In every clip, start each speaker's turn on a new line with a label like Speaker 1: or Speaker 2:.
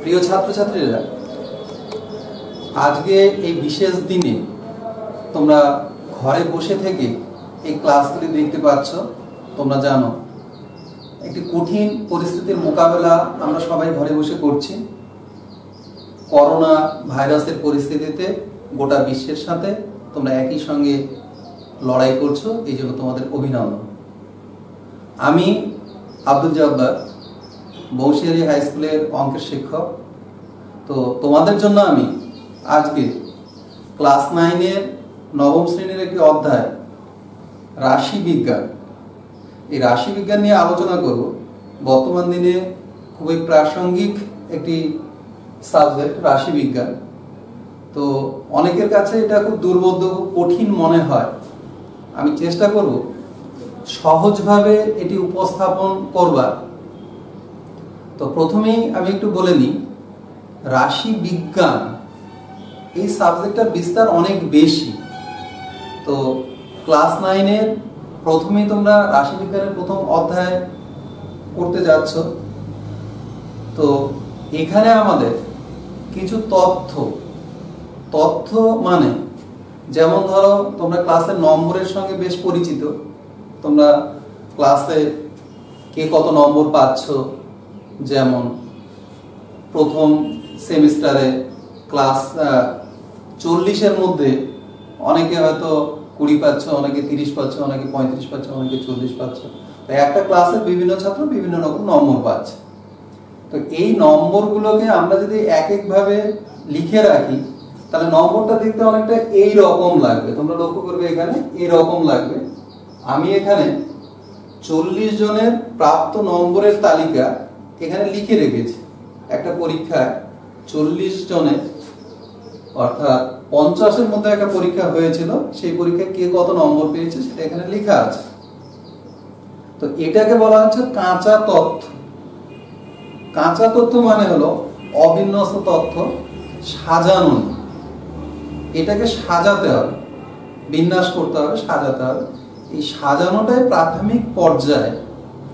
Speaker 1: প্রিয় ছাত্রছাত্রীরা, আজকে এই বিশেষ দিনে তোমরা ঘরে বসে থেকে এই ক্লাসগুলি দেখতে পাচ্ছ। তোমরা জানো একটি কঠিন পরিস্থিতির মোকাবেলা আমরা সবাই ঘরে বসে করছি। করোনা ভাইরাসের পরিস্থিতিতে গোটা বিশ্বের সাথে তোমরা একই সঙ্গে লড়াই করছো, এই জন্য তোমাদের অভিনন্দন। আমি আব্দুল জব্বার, বংশিয়ারি হাই স্কুলের অঙ্কের শিক্ষক। তো তোমাদের জন্য আমি আজকে ক্লাস 9-এর নবম শ্রেণীর একটি অধ্যায় রাশি বিজ্ঞান, এই রাশি বিজ্ঞান নিয়ে আলোচনা করব। বর্তমান দিনে খুবই প্রাসঙ্গিক একটি সাবজেক্ট রাশি বিজ্ঞান। তো অনেকের কাছে এটা খুব দুর্বোধ্য, খুব কঠিন মনে হয়। আমি চেষ্টা করব সহজভাবে এটি উপস্থাপন করবার। তো প্রথমেই আমি একটু বলে নিই, রাশি বিজ্ঞান এই সাবজেক্টটার বিস্তার অনেক বেশি। তো ক্লাস 9-এর প্রথমেই তোমরা রাশি বিজ্ঞানের প্রথম অধ্যায় করতে যাচ্ছ। তো এখানে আমাদের কিছু তথ্য মানে, যেমন ধরো তোমরা ক্লাসের নম্বরের সঙ্গে বেশ পরিচিত। তোমরা ক্লাসে কে কত নম্বর পাচ্ছ, যেমন প্রথম সেমিস্টারে ক্লাস 40-এর মধ্যে অনেকে হয়তো 20 পাচ্ছ, অনেকে 30 পাচ্ছ, অনেকে 35 পাচ্ছ, অনেকে 40 পাচ্ছ। তাই একটা ক্লাসে বিভিন্ন ছাত্র বিভিন্ন রকম নম্বর পাচ্ছে। তো এই নম্বরগুলোকে আমরা যদি এক একভাবে লিখে রাখি, তাহলে নম্বরটা দেখতে অনেকটা এই রকম লাগবে। তোমরা লক্ষ্য করবে এখানে এই রকম লাগবে। আমি এখানে 40 জনের প্রাপ্ত নম্বরের তালিকা এখানে লিখে রেখেছি। একটা পরীক্ষায় 40 জনের, অর্থাৎ 50-এর মধ্যে একটা পরীক্ষা হয়েছিল, সেই পরীক্ষায় কে কত নম্বর পেয়েছে সেটা এখানে লেখা আছে। তো এটাকে বলা হচ্ছে কাঁচা তথ্য। কাঁচা তথ্য মানে হলো অবিন্যস্ত তথ্য, সাজানো। এটাকে সাজাতে হবে, বিন্যাস করতে হবে, সাজাতে হবে। এই সাজানোটাই প্রাথমিক পর্যায়ে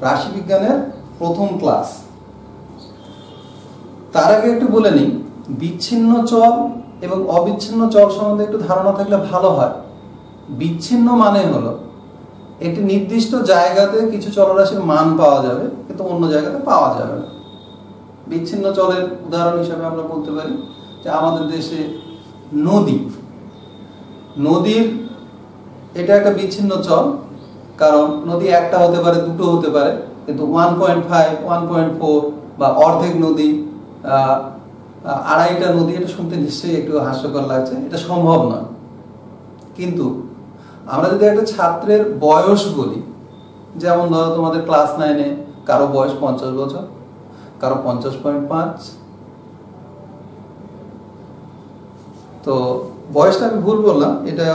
Speaker 1: রাশিবিজ্ঞানের প্রথম ক্লাস। তার আগে একটু বলে নিই, বিচ্ছিন্ন চল এবং অবিচ্ছিন্ন চল সম্বন্ধে একটু ধারণা থাকলে ভালো হয়। বিচ্ছিন্ন মানে হলো একটি নির্দিষ্ট জায়গাতে কিছু চলরাশির মান পাওয়া যাবে, কিন্তু অন্য জায়গাতে পাওয়া যাবে না। বিচ্ছিন্ন চলের উদাহরণ হিসেবে আমরা বলতে পারি যে আমাদের দেশে নদীর এটা একটা বিচ্ছিন্ন চল, কারণ নদী একটা হতে পারে, দুটো হতে পারে, কিন্তু 1.5, 1.4 বা অর্ধেক নদী, আড়াইটা নদী, এটা শুনতে নিশ্চয়ই একটু হাস্যকর লাগছে, এটা সম্ভব নয়। কিন্তু আমরা যদি একটা ছাত্রের বয়স বলি, যেমন ধরো তোমাদের ক্লাস 9-এ কারো বয়স 50 বছর, কারো 50.5। তো বয়সটা আমি ভুল বললাম, এটা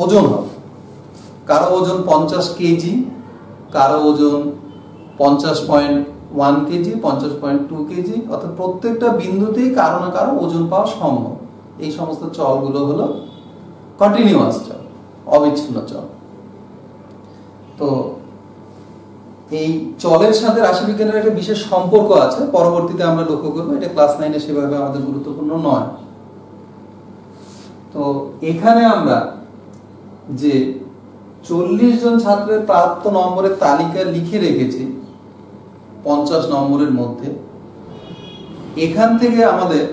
Speaker 1: ওজন হবে। কারো ওজন 50 কেজি, কারো ওজন 50.1 কেজি, 50.2 কেজি, অর্থাৎ প্রত্যেকটা বিন্দুতেই কারো না কারো ওজন পাওয়া সম্ভব। এই সমস্ত চলগুলো হলো কন্টিনিউয়াস চল, অবিচ্ছিন্ন চল। তো এই চলের সাথে রাশিবিজ্ঞানের একটা বিশেষ সম্পর্ক আছে, পরবর্তীতে আমরা লক্ষ্য করবো। এটা ক্লাস 9-এ সেভাবে আমাদের গুরুত্বপূর্ণ নয়। তো এখানে আমরা যে 40 জন ছাত্রের প্রাপ্ত নম্বরের তালিকা লিখে রেখেছি 50 নম্বরের মধ্যে, এখান থেকে আমাদের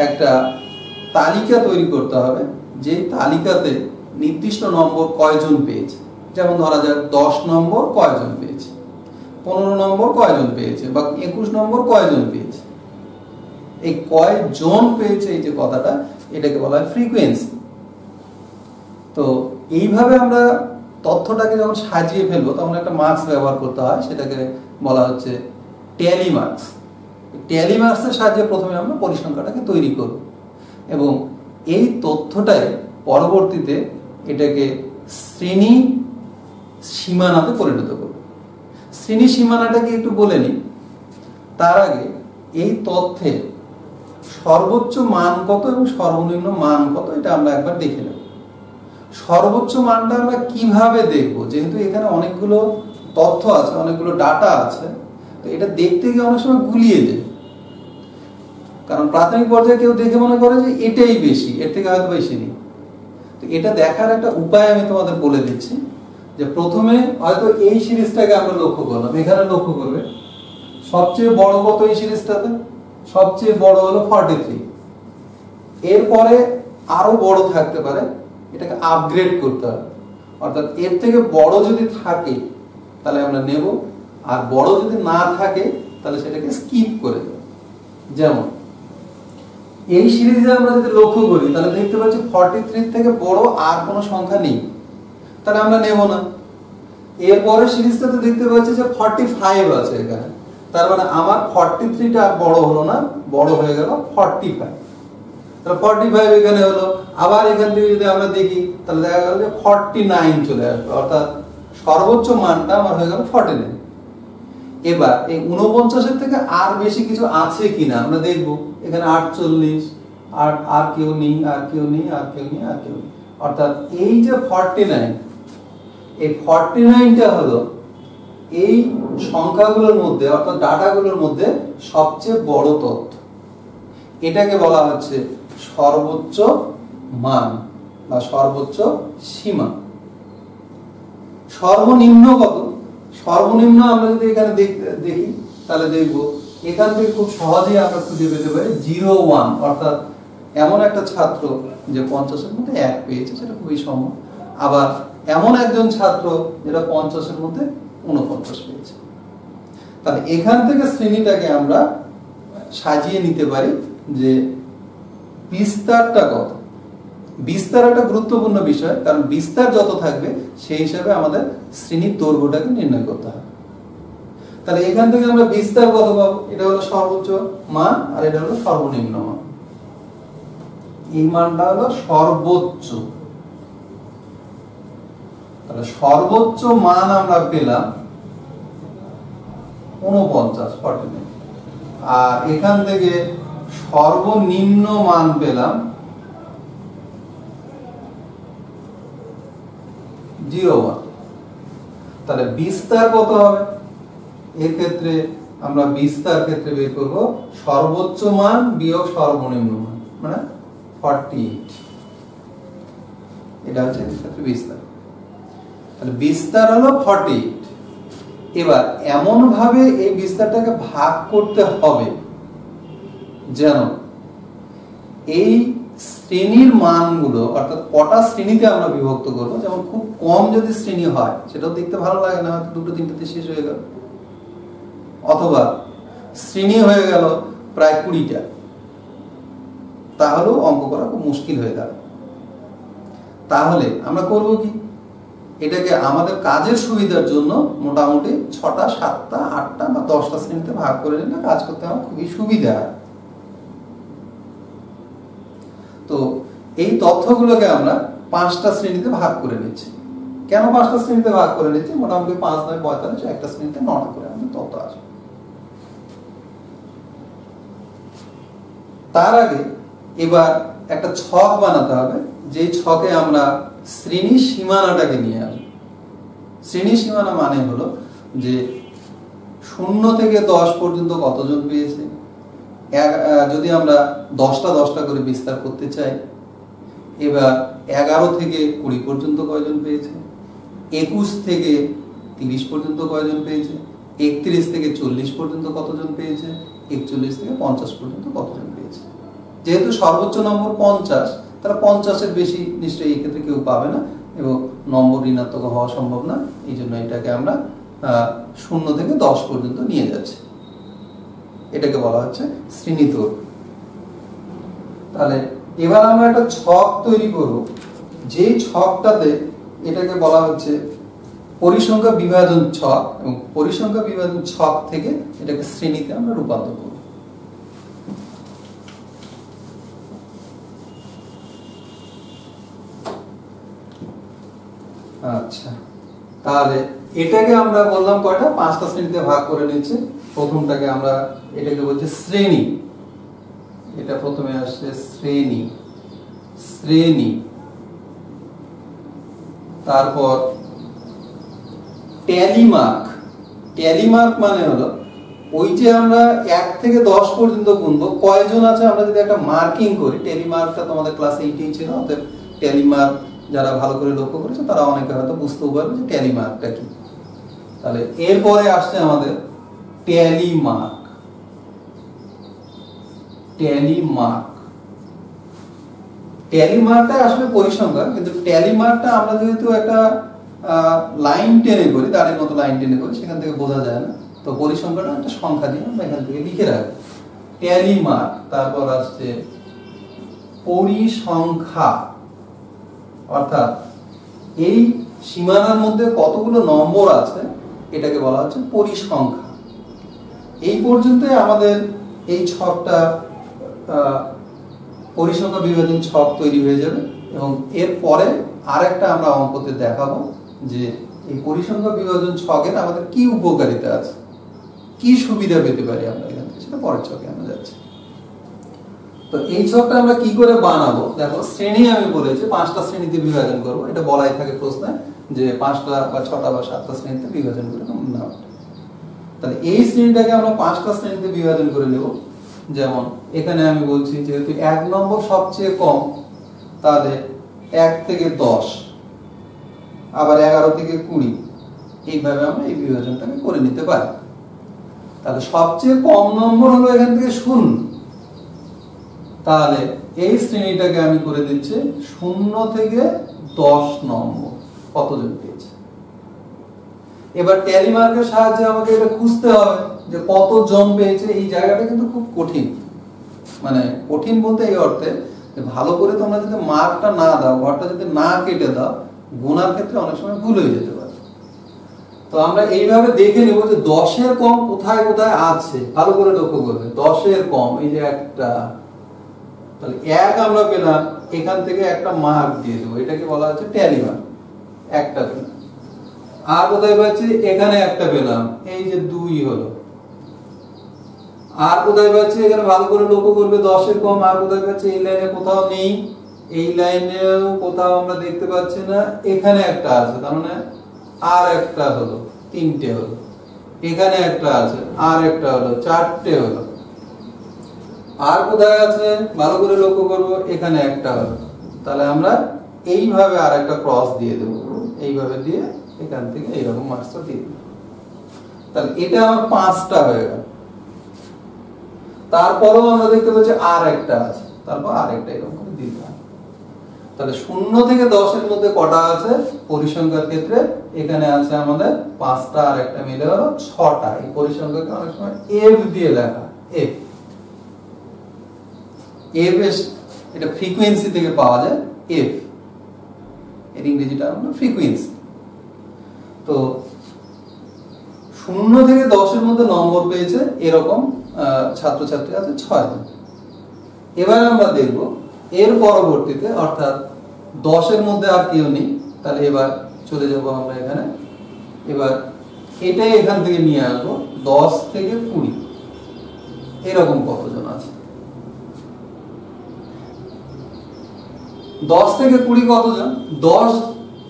Speaker 1: একটা তালিকা তৈরি করতে হবে, যে তালিকাতে নির্দিষ্ট নম্বর কয়জন পেয়েছে। যেমন ধরা যাক 10 নম্বর কয়জন পেয়েছে, 15 নম্বর কয়জন পেয়েছে, বা 21 নম্বর কয়জন পেয়েছে। এই কয়জন পেয়েছে, এই যে কথাটা, এটাকে বলা হয় ফ্রিকোয়েন্সি। তো এইভাবে আমরা তথ্যটাকে যখন সাজিয়ে ফেলবো, তখন একটা মার্কস ব্যবহার করতে হয়, সেটাকে বলা হচ্ছে ট্যালি মার্কস। ট্যালি মার্কসের সাহায্যে প্রথমে আমরা পরিসংখ্যাটাকে তৈরি করব, এবং এই তথ্যটাই পরবর্তীতে এটাকে শ্রেণী সীমানাতে পরিণত করব। শ্রেণী সীমানাটাকে একটু বলে নিই। তার আগে এই তথ্যের সর্বোচ্চ মান কত এবং সর্বনিম্ন মান কত, এটা আমরা একবার দেখে নেব। সর্বোচ্চ মানটা আমরা কিভাবে দেখব, যেহেতু এখানে অনেকগুলো তথ্য আছে, অনেকগুলো ডাটা আছে, তো এটা দেখতে গিয়ে অনেক সময় গুলিয়ে যায়। কারণ প্রাথমিক পর্যায়ে কেউ দেখে মনে করে যে এটাই বেশি, এর থেকে হয়তো বেশি নেই। তো এটা দেখার একটা উপায় আমি তোমাদের বলে দিচ্ছি, যে প্রথমে হয়তো এই সিরিজটাকে আমরা লক্ষ্য করলাম, এখানে লক্ষ্য করবে সবচেয়ে বড় কত এই সিরিজটাতে, সবচেয়ে বড় হলো 43। এরপরে আরো বড় থাকতে পারে, এটাকে আপগ্রেড করতে হবে, অর্থাৎ এর থেকে বড় যদি থাকে তাহলে আমরা নেব, আর বড় যদি না থাকে তাহলে সেটাকে স্কিপ করে দেব। যেমন এই সিরিজে আমরা যদি লক্ষ্য করি তাহলে দেখতে পাচ্ছি 43 থেকে বড় আর কোনো সংখ্যা নেই, তাহলে আমরা নেব না। এরপরে সিরিজটাতে দেখতে পাচ্ছি যে 45 আছে এখানে, তার মানে আমার 43টা আর বড় হলো না, বড় হয়ে গেল 45। তাহলে 45 এখানে হলো। আবার এখান থেকে যদি আমরা দেখি তাহলে দেখা গেল যে 49 চলে আসবে, অর্থাৎ সর্বোচ্চ মানটা আমার হয়ে গেল 49। এবার এই 49 থেকে আর বেশি কিছু আছে কিনা আমরা দেখব। এখানে 48, আর কেউ নেই, আর কেউ নেই, আর কেউ নেই, আর কেউ নেই, অর্থাৎ এই যে 49, এই 49টা হলো এই সংখ্যাগুলোর মধ্যে, অর্থাৎ ডাটাগুলোর মধ্যে সবচেয়ে বড় তথ্য। এটাকে বলা হচ্ছে সর্বোচ্চ মান বা সর্বোচ্চ সীমা। সর্বনিম্ন কত? সর্বনিম্ন আমরা যদি এখানে দেখি তাহলে দেখব এখান থেকে খুব সহজেই আমরা খুঁজে পেতে পারি 01, অর্থাৎ এমন একটা ছাত্র যে 50-এর মধ্যে 1 পেয়েছে, সেটা খুবই সম্ভব। আবার এমন একজন ছাত্র যেটা 50-এর মধ্যে 49 পেয়েছে। তাহলে এখান থেকে শ্রেণীটাকে আমরা সাজিয়ে নিতে পারি যে বিস্তারটা কত। বিস্তার একটা গুরুত্বপূর্ণ বিষয়, কারণ বিস্তার যত থাকবে সেই হিসাবে আমাদের শ্রেণীর দৈর্ঘ্যটাকে নির্ণয় করতে হবে। তাহলে এখান থেকে আমরা বিস্তার কত পাবো? এটা হলো সর্বোচ্চ মান আর এটা হলো সর্বনিম্ন মান। এই মানটা হলো সর্বোচ্চ। তাহলে সর্বোচ্চ মান আমরা পেলাম 49, আর এখান থেকে সর্বনিম্ন মান পেলাম 01। তাহলে বিস্তার কত হবে? এর ক্ষেত্রে আমরা বিস্তার ক্ষেত্রে বের করব সর্বোচ্চ মান বিয়োগ সর্বনিম্ন মান, মানে 48। এটা হচ্ছে ক্ষেত্রে বিস্তার। তাহলে বিস্তার হলো 48। এবার এমন ভাবে এই বিস্তারটাকে ভাগ করতে হবে যেন এই শ্রেণীর মানগুলো, অর্থাৎ কটা শ্রেণীতে আমরা বিভক্ত করব। যেমন খুব কম যদি শ্রেণী হয় সেটাও দেখতে ভালো লাগে না, হয়তো 2-3তে শেষ হয়ে গেল, অথবা শ্রেণী হয়ে গেল প্রায় 20টা, তাহলেও অঙ্ক করা খুব মুশকিল হয়ে যাবে। তাহলে আমরা করব কি, এটাকে আমাদের কাজের সুবিধার জন্য মোটামুটি 6টা, 7টা, 8টা বা 10টা শ্রেণীতে ভাগ করে নিলে কাজ করতে আমার খুবই সুবিধা হয়। তো এই তথ্যগুলোকে আমরা 5টা শ্রেণীতে ভাগ করে নিচ্ছি। কেন 5টা শ্রেণীতে ভাগ করে নিচ্ছি? মোটামুটি 5, 9, 45, একটা শ্রেণীতে 9টা করে আমাদের তথ্য আসবে। তার আগে এবার একটা ছক বানাতে হবে, যে ছকে আমরা শ্রেণী সীমানাটাকে নিয়ে আসবো। শ্রেণী সীমানা মানে হলো যে 0 থেকে 10 পর্যন্ত কতজন পেয়েছে, যদি আমরা 10টা করে বিস্তার করতে চাই। এবার 11 থেকে 20 পর্যন্ত কয়জন পেয়েছে, 21 থেকে 30 পর্যন্ত কয়জন পেয়েছে, 31 থেকে 40 পর্যন্ত কতজন পেয়েছে, 41 থেকে 50 পর্যন্ত কতজন পেয়েছে। যেহেতু সর্বোচ্চ নম্বর 50, তাহলে 50-এর বেশি নিশ্চয়ই এই ক্ষেত্রে কেউ পাবে না এবং নম্বর ঋণাত্মক হওয়া সম্ভব না। এই জন্য এটাকে আমরা 0 থেকে 10 পর্যন্ত নিয়ে যাচ্ছি। এটাকে বলা হচ্ছে শ্রেণী দৈর্ঘ্য। তাহলে এবার আমরা একটা ছক তৈরি করব, যেই ছকটাতে এটাকে বলা হচ্ছে পরিসংখ্যা বিভাজন ছক, এবং পরিসংখ্যা বিভাজন ছক থেকে এটাকে শ্রেণীতে আমরা রূপান্তর করব। আচ্ছা, তাহলে এটাকে আমরা বললাম কয়টা? 5টা শ্রেণীতে ভাগ করে নিচ্ছে। প্রথমটাকে আমরা এটাকে বলছি শ্রেণী। এটা প্রথমে আসছে শ্রেণী, শ্রেণী। তারপর ট্যালি মার্ক। ট্যালি মার্ক মানে হলো ওই যে আমরা 1 থেকে 10 পর্যন্ত গুনবো, কয়জন আছে আমরা যদি একটা মার্কিং করি, ট্যালি মার্কটা তোমাদের ক্লাস 8এই ছিল, অতএব ট্যালি মার্ক যারা ভালো করে লক্ষ্য করেছে তারা অনেকে হয়তো বুঝতেও পারবে যে ট্যালি মার্কটা কি। তাহলে এরপরে আসছে আমাদের tally mark. Tally mark, tally মার্কটা আসলে পরিসংখ্যান, কিন্তু ট্যালি মার্কটা আমরা যেহেতু একটা লাইন টেনে করি, দাঁড়ের মতো লাইন টেনে করি, সেখান থেকে বোঝা যায় না, তো পরিসংখ্যানটা একটা সংখ্যা দিয়ে আমরা এখান থেকে লিখে রাখি ট্যালি মার্ক। তারপর আসছে পরিসংখ্যা, অর্থাৎ এই সীমানার মধ্যে কতগুলো নম্বর আছে এটাকে বলা হচ্ছে পরিসংখ্যা। এই পর্যন্ত আমাদের এই ছকটা পরিসংখ্যা বিভাজন ছক তৈরি হয়ে যাবে, এবং এরপরে আরেকটা আমরা অঙ্কতে দেখাবো যে এই পরিসংখ্যা বিভাজন ছকের আমাদের কি উপকারিতা আছে, কি সুবিধা পেতে পারি আমরা এখান থেকে, সেটা পরের ছকে আমরা যাচ্ছি। তো এই ছকটা আমরা কি করে বানাবো, দেখো শ্রেণী আমি বলেছি 5টা শ্রেণীতে বিভাজন করব, এটা বলাই থাকে প্রশ্নে যে 5টা বা 6টা বা 7টা শ্রেণীতে বিভাজন করে নাও। তাহলে এই শ্রেণীটাকে আমরা 5টা শ্রেণীতে বিভাজন করে নেব। যেমন এখানে আমি বলছি যেহেতু 1 নম্বর সবচেয়ে কম, তাহলে 1 থেকে 10, আবার 11 থেকে 20, এইভাবে আমরা এই বিভাজনটাকে করে নিতে পারি। তাহলে সবচেয়ে কম নম্বর হলো এখান থেকে 0, তাহলে এই শ্রেণীটাকে আমি করে দিচ্ছি 0 থেকে 10 নম্বর কতজন পেয়েছে। এবার ট্যালি মার্কের সাহায্যে আমাকে এটা খুঁজতে হবে যে কতজন পেয়েছে। এই জায়গাটা কিন্তু খুব কঠিন, মানে কঠিন বলতে এই অর্থে যে ভালো করে তোমরা যদি মার্কটা না দাও, ঘরটা যদি না কেটে দাও, গোনার ক্ষেত্রে অনেক সময় ভুল হয়ে যেতে পারে। তো আমরা এইভাবে দেখে নেব যে 10-এর কম কোথায় কোথায় আছে, ভালো করে লক্ষ্য করবে। 10-এর কম এই যে একটা, তাহলে 1 আমরা পেলাম, এখান থেকে একটা মার্ক দিয়ে দেবো, এটাকে বলা হচ্ছে ট্যালি মার্ক, একটা পেলাম। আর কোথায় পাচ্ছি, এখানে একটা পেলাম, এই যে 2 হলো। আর কোথায় পাচ্ছি, এখানে ভালো করে লক্ষ্য করবে 10-এর কম আর কোথায় পাচ্ছি, এই লাইনে কোথাও নেই, এই লাইনেও কোথাও আমরা দেখতে পাচ্ছি না, এখানে একটা আছে, তার মানে আর একটা হলো, 3টে হলো। এখানে একটা আছে, আর একটা হলো, 4টে হলো। আর কোথায় আছে ভালো করে লক্ষ্য করবো, এখানে একটা হলো। তাহলে আমরা এইভাবে আর একটা ক্রস দিয়ে দেবো, এইভাবে দিয়ে এখান থেকে এইরকম মার্কসটা দিয়ে দেবো। তাহলে এটা আমার 5টা হয়ে গেল। তারপরেও আমরা দেখতে পাচ্ছি আর একটা আছে, তারপর আর একটা এরকম করে দিতে হবে। তাহলে 0 থেকে 10-এর মধ্যে কটা আছে পরিসংখ্যার ক্ষেত্রে, এখানে আছে আমাদের 5টা, আর একটা মিলে হলো 6টা। এই পরিসংখ্যাকে অনেক সময় এফ দিয়ে লেখা, এফ। এফ এটা ফ্রিকোয়েন্সি থেকে পাওয়া যায়, এফ এর ইংরেজিটা হলো ফ্রিকোয়েন্সি। তো 0 থেকে 10-এর মধ্যে নম্বর পেয়েছে এরকম ছাত্রছাত্রী আছে 6 জন। এবার আমরা দেখব এর পরবর্তীতে, অর্থাৎ 10-এর মধ্যে আর কেউ নেই, তাহলে এবার চলে যাব আমরা এখানে। এবার এটাই এখান থেকে নিয়ে আসবো, 10 থেকে 20 এরকম কতজন আছে। 10 থেকে 20 কতজন, 10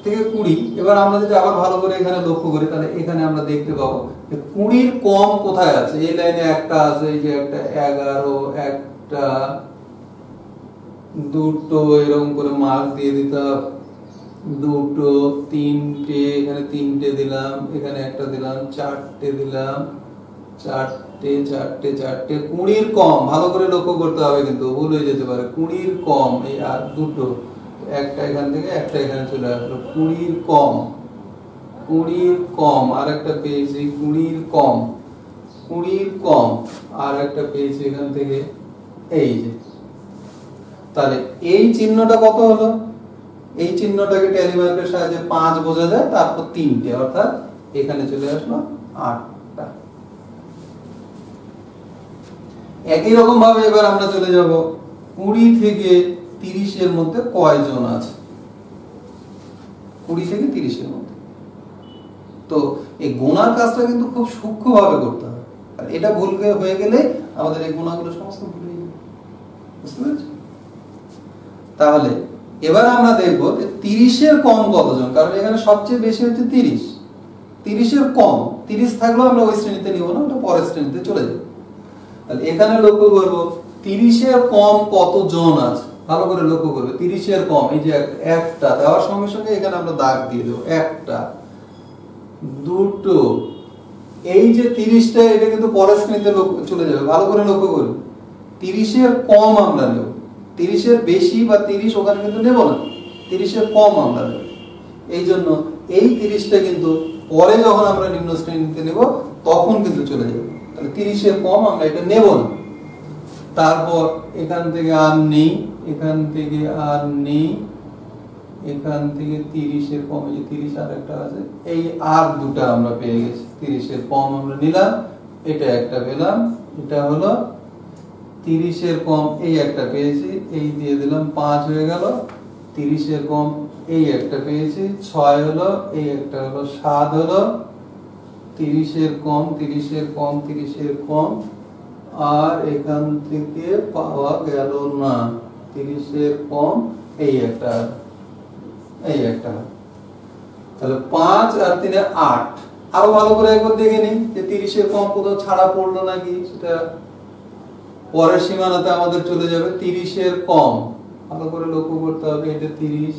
Speaker 1: থেকে 20। এবার আমরা যদি আবার ভালো করে এখানে লক্ষ্য করি, তাহলে এখানে আমরা দেখতে পাবো যে 20-র কম কোথায় আছে। এই লাইনে একটা আছে, এই যে একটা 11, একটা, দুটো, এরকম করে মার্ক দিয়ে দিতাম, দুটো, 3টে, এখানে 3টে দিলাম, এখানে একটা দিলাম, 4টে দিলাম, 4টে, 4টে, 4টে। 20-র কম ভালো করে লক্ষ্য করতে হবে, কিন্তু ভুল হয়ে যেতে পারে। 20-র কম, এই আর দুটো, একটা এখান থেকে একটা এখানে চলে আসলো। 20-র কম, 20-র কম, আর একটা পেয়েছি 20-র কম, 20-র কম, আর একটা পেয়েছি এখান থেকে, এই যে। তাহলে এই চিহ্নটা কত হলো, এই চিহ্নটাকে ট্যালি মার্কের সাহায্যে 5 বোঝা যায়, তারপর 3টে, অর্থাৎ এখানে চলে আসলো 8টা। একই রকম ভাবে এবার আমরা চলে যাব 20 থেকে 30-এর মধ্যে কয়জন আছে, 20 থেকে 30-এর মধ্যে। তো এই গোনার কাজটা কিন্তু খুব সূক্ষ্মভাবে করতে হবে, আর এটা ভুল হয়ে গেলে আমাদের এই গোনাগুলো সমস্ত ভুল হয়ে যাবে, বুঝতে পেরেছো? তাহলে এবার আমরা দেখব যে 30-এর কম কতজন, কারণ এখানে সবচেয়ে বেশি হচ্ছে 30। 30-এর কম, 30 থাকলেও আমরা ওই শ্রেণীতে নিব না, ওটা পরের শ্রেণীতে চলে যাবে। তাহলে এখানে লক্ষ্য করব 30-এর কম কতজন আছে, ভালো করে লক্ষ্য করবে। 30-এর কম, এই যে একটা দেওয়ার সঙ্গে সঙ্গে এখানে আমরা দাগ দিয়ে দেবো, একটা, দুটো, এই যে 30টা এটা কিন্তু পরের শ্রেণীতে চলে যাবে, ভালো করে লক্ষ্য করবে। 30-এর কম আমরা নেব, 30-এর বেশি বা 30 ওখানে কিন্তু নেব না, 30-এর কম আমরা নেব। এই জন্য এই 30টা কিন্তু পরে যখন আমরা নিম্ন শ্রেণীতে নেব তখন কিন্তু চলে যাবে। তাহলে 30-এর কম আমরা এটা নেব না। তারপর এখান থেকে আর নেই, এখান থেকে আর নেই, এখান থেকে 30-এর কম, এই যে 30 আর একটা আছে, এই আর দুটো আমরা পেয়ে গেছি। 30-এর কম আমরা নিলাম, এটা একটা পেলাম, এটা হলো 30-এর কম, এই একটা পেয়েছি, এই দিয়ে দিলাম 5 হয়ে গেল। 30-এর কম এই একটা পেয়েছি, 6 হলো, এই একটা হলো 7 হলো। 30-এর কম, 30-এর কম, 30-এর কম, আর এখান থেকে পাওয়া গেল না। 30-এর কম এই একটা, এই একটা, তাহলে 5 আর 3 8। আরো ভালো করে একবার দেখে নিই যে 30-এর কম কোথাও ছাড়া পড়লো নাকি, সেটা পরের সীমানাতে আমাদের চলে যাবে। 30-এর কম ভালো করে লক্ষ্য করতে হবে, এটা 30,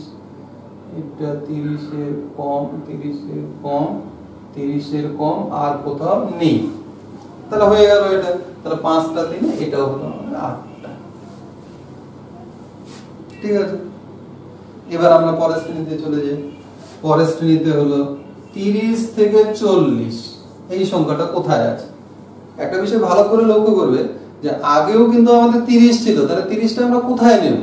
Speaker 1: এটা 30-এর কম, 30-এর কম, 30-এর কম আর কোথাও নেই। তাহলে হয়ে গেল এটা, তাহলে 5টা 3, এটাও হলো 8টা। ঠিক আছে, এবার আমরা পরের শ্রেণীতে চলে যাই। পরের শ্রেণীতে হলো 30 থেকে 40, এই সংখ্যাটা কোথায় আছে। একটা বিষয় ভালো করে লক্ষ্য করবে যে আগেও কিন্তু আমাদের 30 ছিল, তাহলে 30টা আমরা কোথায় নেব।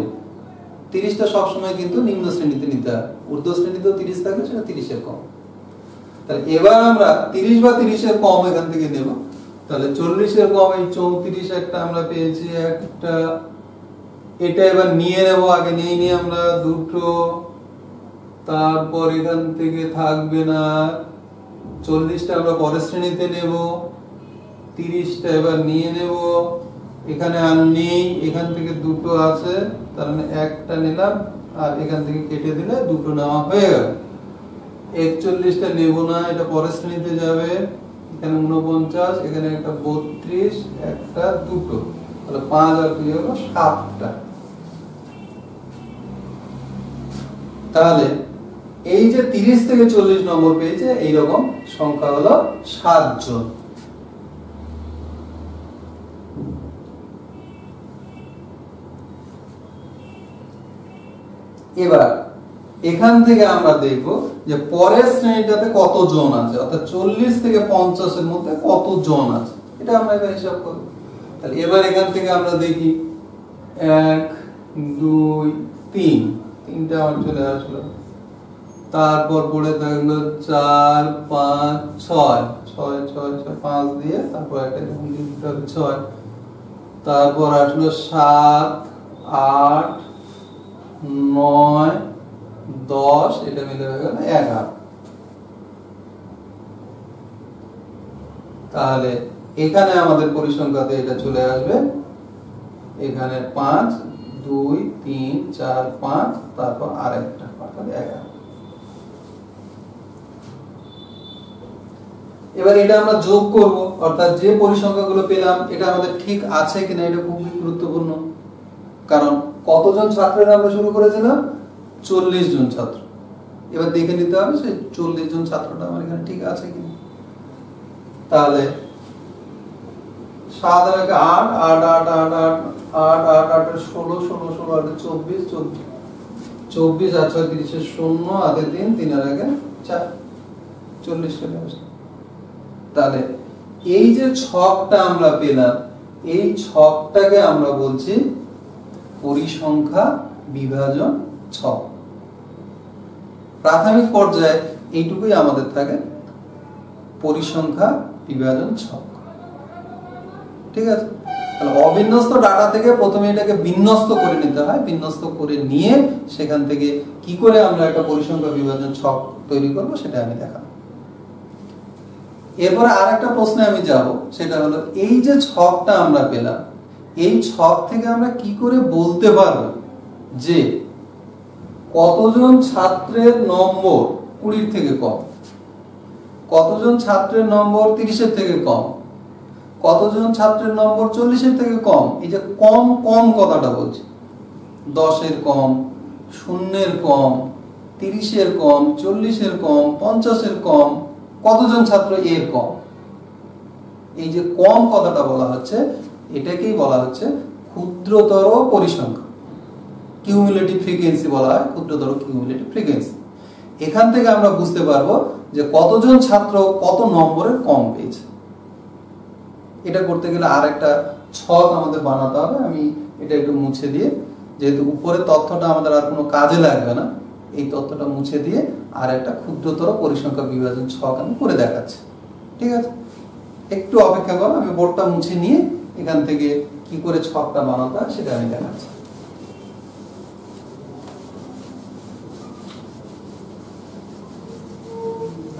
Speaker 1: 30টা সবসময় কিন্তু নিম্ন শ্রেণীতে নিতে হয়, ঊর্ধ্ব শ্রেণীতেও 30 থাকলে সেটা 30-এর কম। তাহলে এবার আমরা 30 বা 30-এর কম এখান থেকে নেব। তাহলে 40-এর কম, এই 34 একটা আমরা পেয়েছি, একটা, এটা এবার নিয়ে নেব, আগে নিয়ে আমরা দুটো, তারপর এখান থেকে থাকবে না, 40টা আমরা পরের শ্রেণীতে নেব, 30টা এবার নিয়ে নেব, এখানে আর নেই, এখান থেকে দুটো আছে, তার মানে একটা নিলাম, আর এখান থেকে কেটে দিলে দুটো নেওয়া হয়ে গেল। 41টা নেব না, এটা পরের শ্রেণীতে যাবে, এখানে 49, এখানে একটা 32, একটা, দুটো, তাহলে 5 আর 2 হলো 7টা। তাহলে এই যে 30 থেকে 40 নম্বর পেয়েছে, এইরকম সংখ্যা হলো 7 জন। এবার এখান থেকে আমরা দেখব যে পরের শ্রেণীটাতে কত জন আছে, অর্থাৎ 40 থেকে 50-এর মধ্যে কত জন আছে, এটা আমরা এবার হিসাব করব। তাহলে এবার এখান থেকে আমরা দেখি 1 2 3, তিনটা আমার চলে আসলো। তারপর পড়ে থাকলো 4 5 6, 6 6 6 5 দিয়ে তারপর একটা দিতে হবে 6, তারপর আসলো 7 8 9 10, এটা মিলে হয়ে গেল 11। তাহলে এখানে আমাদের পরিসংখ্যাতে এটা চলে আসবে, এখানে 5 2 3 4 5, তারপর আরেকটা, অর্থাৎ 11। এবার এটা আমরা যোগ করব, অর্থাৎ যে পরিসংখ্যাগুলো পেলাম এটা আমাদের ঠিক আছে কিনা, এটা খুবই গুরুত্বপূর্ণ। কারণ কতজন ছাত্রের আমরা শুরু করেছিলাম, 40 জন ছাত্র। এবার দেখে নিতে হবে সেই 40 জন ছাত্রটা আমার এখানে ঠিক আছে কিনা। তাহলে 7 আর 8 8 8 8 8 8 8 16 16 16 আর 24 24 আর 6 30 0 আগে 3 3 আর আগে 4, 40 চলে আসে। তাহলে এই যে ছকটা আমরা পেলাম, এই ছকটাকে আমরা বলছি পরিসংখ্যা বিভাজন ছক। প্রাথমিক পর্যায়ে এইটুকুই আমাদের থাকে, পরিসংখ্যা বিভাজন ছক। ঠিক আছে, তাহলে অবিন্যস্ত ডাটা থেকে প্রথমে এটাকে বিন্যস্ত করে নিতে হয়, বিন্যস্ত করে নিয়ে সেখান থেকে কি করে আমরা একটা পরিসংখ্যা বিভাজন ছক তৈরি করব সেটা আমি দেখাবো। এরপরে আরেকটা প্রশ্নে আমি যাব, সেটা হলো এই যে ছকটা আমরা পেলাম, এই ছক থেকে আমরা কি করে বলতে পারবো যে কতজন ছাত্রের নম্বর 20 থেকে কম। কতজন ছাত্রের নম্বর 30-এর থেকে কম, কতজন ছাত্রের নম্বর 40-এর থেকে কম। এই যে কম কম কথাটা বলছি, 10-এর কম, 0-এর কম, 30-এর কম, 40-এর কম, 50-এর কম, কতজন ছাত্র এর কম। এই যে কম কথাটা বলা হচ্ছে, এটাকেই বলা হচ্ছে ক্ষুদ্রতর পরিসংখ্যান, কিউমুলেটিভ ফ্রিকোয়েন্সি বলা হয়, ক্ষুদ্রতর কিউমুলেটিভ ফ্রিকোয়েন্সি। এখান থেকে আমরা বুঝতে পারবো যে কতজন ছাত্র কত নম্বরের কম পেয়েছে। এটা করতে গেলে আর একটা ছক আমাদের বানাতে হবে। আমি এটা একটু মুছে দিয়ে, যেহেতু উপরের তথ্যটা আমাদের আর কোনো কাজে লাগবে না, এই তথ্যটা মুছে দিয়ে আর একটা ক্ষুদ্রতর পরিসংখ্যা বিভাজন ছক আমি করে দেখাচ্ছি। ঠিক আছে, একটু অপেক্ষা করো, আমি বোর্ডটা মুছে নিয়ে এখান থেকে কি করে ছকটা বানাতে হয় সেটা আমি দেখাচ্ছি।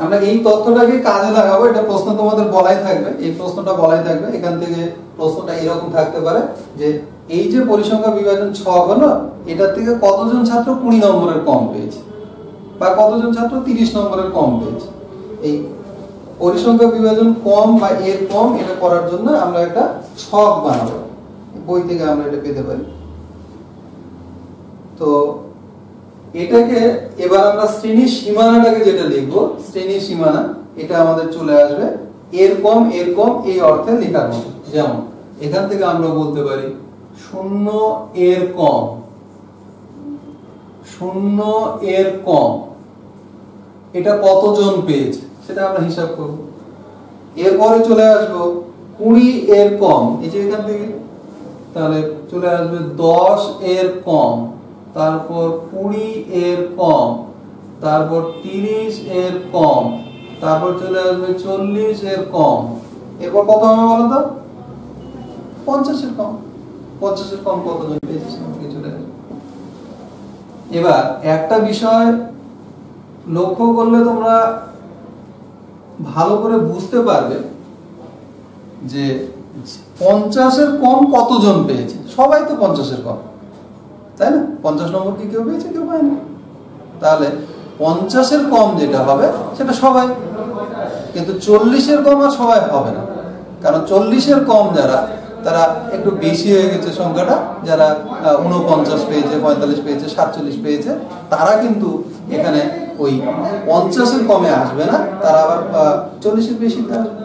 Speaker 1: আমরা এই তথ্যটাকে কাজে লাগাবো। এটা প্রশ্ন তোমাদের বলাই থাকবে, এই প্রশ্নটা বলাই থাকবে। এখান থেকে প্রশ্নটা এরকম থাকতে পারে যে এই যে পরিসংখ্যা বিভাজন ছক হলো, এটার থেকে কতজন ছাত্র 20 নম্বরের কম পেয়েছে বা কতজন ছাত্র 30 নম্বরের কম পেয়েছে। এই পরিসংখ্যা বিভাজন কম বা এর কম এটা করার জন্য আমরা একটা ছক বানাবো। বই থেকে আমরা এটা পেতে পারি। তো এটাকে এবার আমরা শ্রেণীর সীমানাটাকে যেটা লিখবো, শ্রেণীর সীমানা, এটা আমাদের চলে আসবে এর কম এই অর্থে লেখার মতো। যেমন এখান থেকে আমরা বলতে পারি 0 এর কম, 0 এর কম এটা কতজন পেয়েছে সেটা আমরা হিসাব করব। এরপরে চলে আসবো 20 এর কম, এই যে এখান থেকে তাহলে চলে আসবে 10 এর কম, তারপর 20 এর কম, তারপর 30 এর কম, তারপর চলে আসবে 40 এর কম। এরপর কত হবে বলো তো? 50 এর কম। 50 এর কম কতজন পেয়েছে সেটা চলে আসবে। এবার একটা বিষয় লক্ষ্য করলে তোমরা ভালো করে বুঝতে পারবে যে 50 এর কম কতজন পেয়েছে। সবাই তো 50 এর কম, তাই না? 50 নম্বর কি কেউ পেয়েছে, কেউ পায়নি। তাহলে 50 এর কম যেটা হবে সেটা সবাই, কিন্তু 40 এর কম আর সবাই হবে না। কারণ 40 এর কম যারা, তারা একটু বেশি হয়ে গেছে সংখ্যাটা, যারা 49 পেয়েছে, 45 পেয়েছে, 47 পেয়েছে, তারা কিন্তু এখানে ওই 50 এর কমে আসবে না, তারা আবার 40 এর বেশিতে আসবে।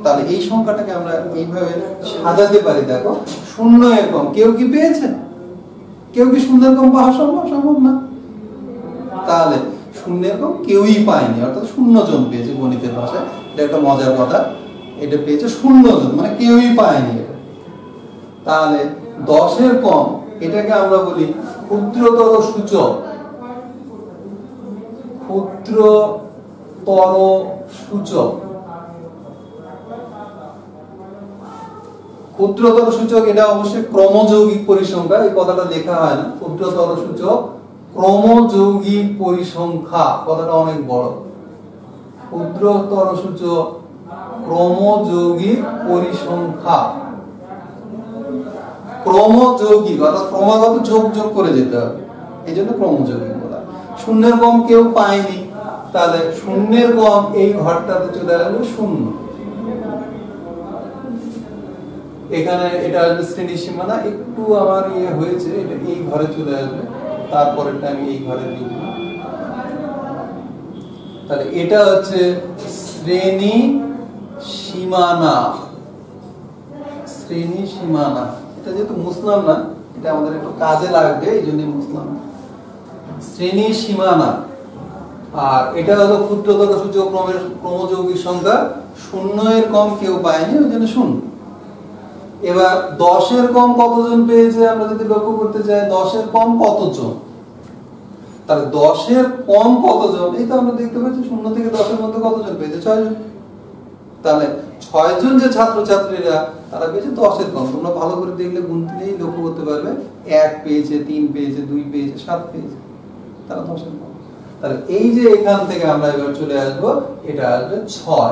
Speaker 1: তাহলে এই সংখ্যাটাকে আমরা এইভাবে সাজাতে পারি। দেখো 0 এর কম কেউ কি পেয়েছে? কেউ কি 0 এর কম পাওয়া সম্ভব না। তাহলে 0 এর কম কেউই পায়নি, অর্থাৎ 0 জন পেয়েছে। গণিতের ভাষায় এটা একটা মজার কথা, এটা পেয়েছে 0 জন, মানে কেউই পায়নি। তাহলে 10 এর কম, এটাকে আমরা বলি ক্ষুদ্রতর সূচক, ক্ষুদ্রতর সূচক। ক্ষুদ্রতর সূচক এটা অবশ্যই ক্রমযৌগিক পরিসংখ্যা, এই কথাটা লেখা হয় না। ক্ষুদ্রতর সূচক ক্রমযৌগিক পরিসংখ্যা, কথাটা অনেক বড়। ক্ষুদ্রতর সূচক ক্রমযৌগিক পরিসংখ্যা। ক্রমযৌগিক অর্থাৎ ক্রমাগত যোগ করে যেতে হবে, এই জন্য ক্রমযৌগিক বলা। 0 এর কম কেউ পায়নি, তাহলে 0 এর কম এই ঘরটাতে চলে আসবে 0। এখানে এটা আসবে শ্রেণীর সীমানা, একটু আমার ইয়ে হয়েছে, এটা এই ঘরে চলে আসবে, তারপরেরটা আমি এই ঘরে লিখব। তাহলে এটা হচ্ছে শ্রেণী সীমানা। শ্রেণী সীমানা এটা যেহেতু মুছলাম না, এটা আমাদের একটু কাজে লাগবে, এই জন্য মুছলাম। শ্রেণী সীমানা। আর এটা হলো ক্ষুদ্রতর সূচক ক্রমযৌগিক সংখ্যা, 0 এর কম কেউ পায়নি, ওই জন্য 0। এবার 10 এর কম কতজন পেয়েছে আমরা যদি লক্ষ্য করতে চাই, 10 এর কম কতজন, তাহলে 10 এর কম কতজন, এই তো আমরা দেখতে পাচ্ছি 0 থেকে 10 এর মধ্যে কতজন পেয়েছে, 6 জন। তাহলে 6 জন যে ছাত্রছাত্রীরা, তারা পেয়েছে 10 এর কম। তোমরা ভালো করে দেখলে গুনতেই লক্ষ্য করতে পারবে, 1 পেয়েছে, 3 পেয়েছে, 2 পেয়েছে, 7 পেয়েছে, তারা 10 এর কম। তাহলে এই যে এখান থেকে আমরা এবার চলে আসবো, এটা আসবে 6।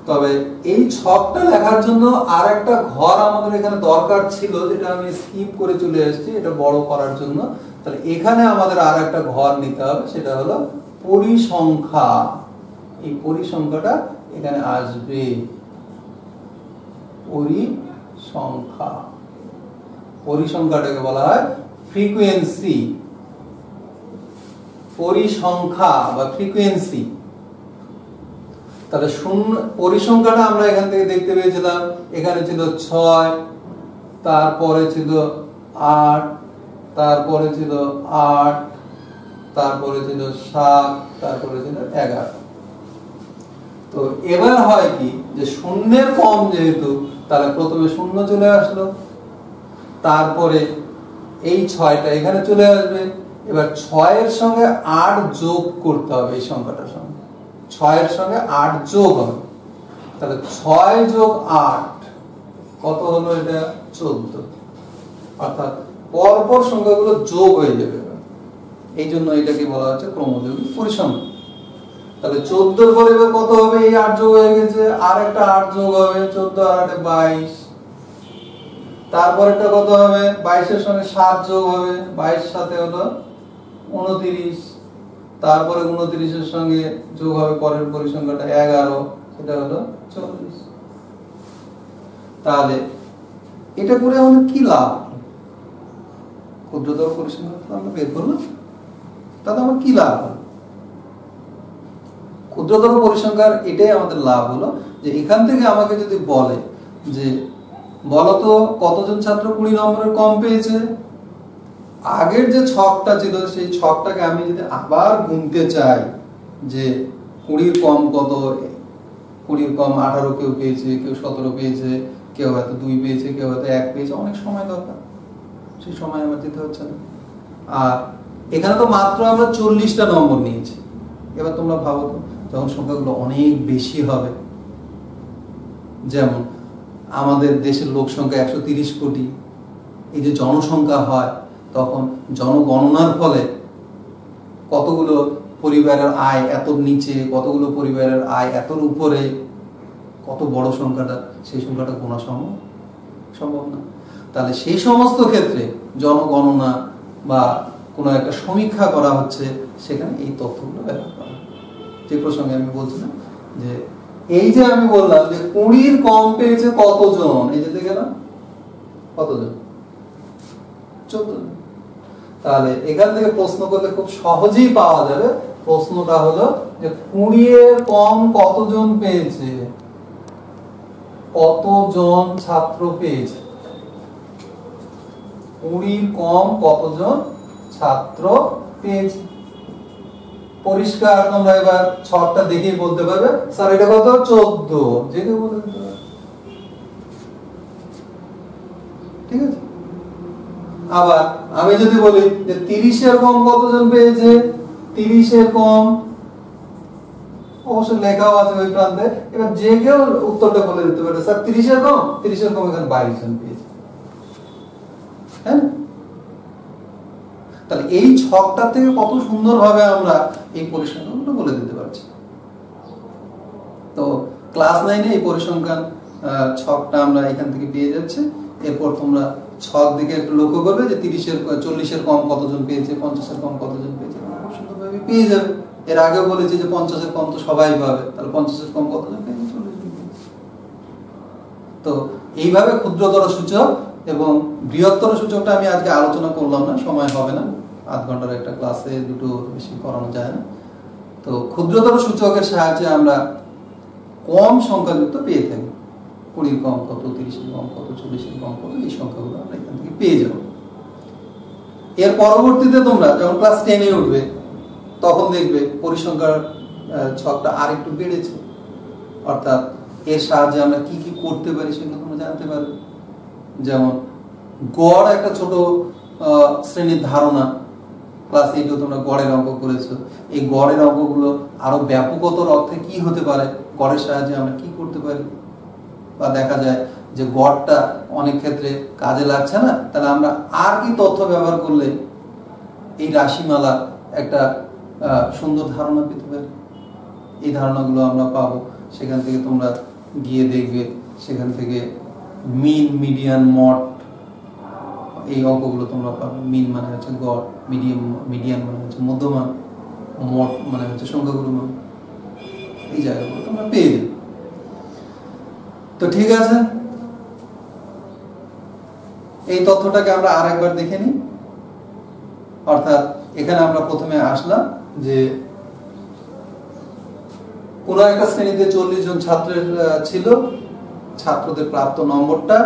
Speaker 1: তবে এই ছকটা লেখার জন্য আর একটা ঘর আমাদের এখানে দরকার ছিল, যেটা আমি স্কিপ করে চলে আসছি এটা বড় করার জন্য। তাহলে এখানে আমাদের আর একটা ঘর নিতে হবে, সেটা হলো পরিসংখ্যা, এই পরিসংখ্যাটা এখানে আসবে। পরিসংখ্যা, পরিসংখ্যাটাকে বলা হয় ফ্রিকোয়েন্সি। পরিসংখ্যা বা ফ্রিকোয়েন্সি। তাহলে শূন্য পরিসংখ্যাটা আমরা এখান থেকে দেখতে পেয়েছিলাম, এখানে ছিল 6, তারপরে ছিল 8, তারপরে ছিল 8, তারপরে ছিল 7, তারপরে ছিল 11। তো এবার হয় কি যে শূন্যের কম যেহেতু, তাহলে প্রথমে শূন্য চলে আসলো, তারপরে এই 6টা এখানে চলে আসবে। এবার 6 এর সঙ্গে 8 যোগ করতে হবে, এই সংখ্যাটার সঙ্গে 6 এর সঙ্গে 8 যোগ হবে। তাহলে 6 যোগ 8 কত হলো? এটা 14। অর্থাৎ পরপর সংখ্যাগুলো যোগ হয়ে যাবে। এই জন্য এটাকে বলা হচ্ছে ক্রমযোগী পরিসংখ্যা। তাহলে 14 পরে কত হবে? এই 8 যোগ হয়ে গেছে, আর একটা 8 যোগ হবে, 14 আর 8 22। তারপরেরটা কত হবে? 22 এর সঙ্গে 7 যোগ হবে, 22 সাথে হলো 29। তারপরে 29 এর সঙ্গে যোগ হবে পরের পরিসংখ্যাটা 11, সেটা হলো 40। তাহলে এটা করে আমাদের কি লাভ? ক্ষুদ্রতর পরিসংখ্যা আমরা বের করলাম, তাতে আমার কি লাভ? ক্ষুদ্রতর পরিসংখ্যার এটাই আমাদের লাভ হলো যে এখান থেকে আমাকে যদি বলে যে বলতো কতজন ছাত্র 20 নম্বরের কম পেয়েছে, আগের যে ছকটা ছিল সেই ছকটাকে আমি যদি আবার গুনতে চাই যে 20 কম কত, 20 কম 18 কেউ পেয়েছে, কেউ 17 পেয়েছে, কেউ হয়তো 2 পেয়েছে, কেউ হয়তো 1 পেয়েছে, অনেক সময় দরকার, সেই সময় আমার দিতে হচ্ছে না। আর এখানে তো মাত্র আমরা 40টা নম্বর নিয়েছি। এবার তোমরা ভাবো তো যখন সংখ্যাগুলো অনেক বেশি হবে, যেমন আমাদের দেশের লোক সংখ্যা 130 কোটি, এই যে জনসংখ্যা হয়, তখন জনগণনার ফলে কতগুলো পরিবারের আয় এত নিচে, কতগুলো পরিবারের আয় এতর উপরে, কত বড় সংখ্যাটা, সেই সংখ্যাটা গোনা সম্ভব না। তাহলে সেই সমস্ত ক্ষেত্রে জনগণনা বা কোনো একটা সমীক্ষা করা হচ্ছে, সেখানে এই তথ্যগুলো ব্যবহার করা। যে প্রসঙ্গে আমি বলছিলাম যে এই যে আমি বললাম যে 20 কম পেয়েছে কতজন, এই যে দেখে না কতজন? 14 জন। তাহলে এখান থেকে প্রশ্ন করলে খুব সহজেই পাওয়া যাবে। প্রশ্নটা হলো যে 20 কম কতজন পেয়েছে, কতজন ছাত্র পেয়েছে? 20 কম কতজন ছাত্র পেয়েছে? পরিষ্কার তোমরা এবার ছকটা দেখেই বলতে পারবে স্যার এটা কত? 14, যে কেউ বলে দিতে পারবে। ঠিক আছে। আবার আমি যদি বলি যে 30 এর কম কতজন পেয়েছে, 30 এর কম অবশ্য লেখাও আছে ওই প্রান্তে, এবার যে কেউ উত্তরটা বলে দিতে পারে স্যার 30 এর কম, 30 এর কম এখানে 22 জন পেয়েছে। হ্যাঁ, তাহলে এই ছকটা থেকে কত সুন্দরভাবে আমরা এই পরিসংখ্যানগুলো বলে দিতে পারছি। তো ক্লাস 9-এ এই পরিসংখ্যান ছকটা আমরা এখান থেকে পেয়ে যাচ্ছি। এরপর তোমরা ছক দিকে একটু লক্ষ্য করবে যে 40 এর কম কতজন পেয়েছে, 50 এর কম কতজন পেয়েছে, খুব সুন্দরভাবে পেয়ে যাবে। এর আগেও বলেছি যে 50 এর কম তো সবাই পাবে, তাহলে 50 এর কম কতজন পেয়েছে? 40 জন পেয়েছে। তো এইভাবে ক্ষুদ্রতর সূচক এবং বৃহত্তর সূচকটা আমি আজকে আলোচনা করলাম না, সময় হবে না, আধ ঘন্টার একটা ক্লাসে দুটো বেশি করানো যায় না। তো ক্ষুদ্রতর সূচকের সাহায্যে আমরা কম সংখ্যাযুক্ত পেয়ে থাকি। 20 কম কত, 30 কম কত, 40 কম কত, এই সংখ্যাগুলো আমরা এখান থেকে পেয়ে যাব। এর পরবর্তীতে তোমরা যখন ক্লাস 10-এ উঠবে তখন দেখবে পরিসংখ্যার ছকটা আর একটু বেড়েছে, অর্থাৎ এর সাহায্যে আমরা কি কি করতে পারি সেগুলো তোমরা জানতে পারবে। যেমন গড় একটা ছোট শ্রেণীর ধারণা, ক্লাস 8-এ তোমরা গড়ের অঙ্ক করেছো। এই গড়ের অঙ্কগুলো আরো ব্যাপকতর অর্থে কি হতে পারে, গড়ের সাহায্যে আমরা কি করতে পারি, বা দেখা যায় যে গড়টা অনেক ক্ষেত্রে কাজে লাগছে না, তাহলে আমরা আর কি তথ্য ব্যবহার করলে এই রাশিমালা একটা সুন্দর ধারণা পেতে পারি। এই ধারণাগুলো আমরা পাবো। সেখান থেকে তোমরা গিয়ে দেখবে, সেখান থেকে মিন, মিডিয়ান, মড, এই অঙ্কগুলো তোমরা পাবে। মিন মানে হচ্ছে গড়, মিডিয়ান মানে হচ্ছে মধ্যমান, মোট মানে হচ্ছে সংখ্যাগুরু মান, এই জায়গাগুলো তোমরা পেয়ে যাবে। তো ঠিক আছে, এই তথ্যটাকে আমরা আরেকবার দেখে নিই। অর্থাৎ এখানে আমরা প্রথমে আসলাম যে কোন একটা শ্রেণীতে 40 জন ছাত্রের ছিল, ছাত্রদের প্রাপ্ত নম্বরটা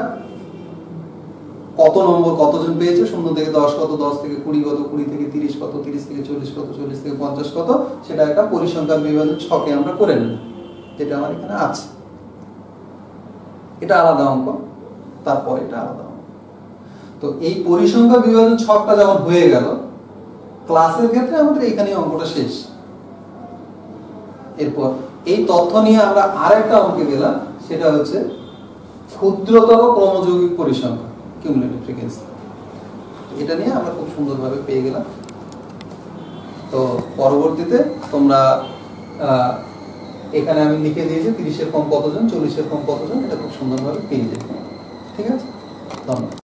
Speaker 1: কত নম্বর কতজন পেয়েছে, 0 থেকে 10 কত, 10 থেকে 20 কত, 20 থেকে 30 কত, 30 থেকে 40 কত, 40 থেকে 50 কত, সেটা একটা পরিসংখ্যান বিভাজন ছকে আমরা করে নেব, যেটা আমার এখানে আছে। এটা আলাদা অঙ্ক, তারপর এটা আলাদা অঙ্ক। তো এই পরিসংখ্যান বিভাজন ছকটা যখন হয়ে গেল, ক্লাসের ক্ষেত্রে আমাদের এখানে অঙ্কটা শেষ। এরপর এই তথ্য নিয়ে আমরা আরেকটা অঙ্কে গেলাম, সেটা হচ্ছে ক্ষুদ্রতর ক্রমযৌগিক পরিসংখ্যান, কিউমুলেটিভ ফ্রিকোয়েন্সি। এটা নিয়ে আমরা খুব সুন্দরভাবে পেয়ে গেলাম। তো পরবর্তীতে তোমরা এখানে আমি লিখে দিয়েছি 30-এর কম কতজন, 40-এর কম কতজন, এটা খুব সুন্দরভাবে পেয়ে যাবে। ঠিক আছে, ধন্যবাদ।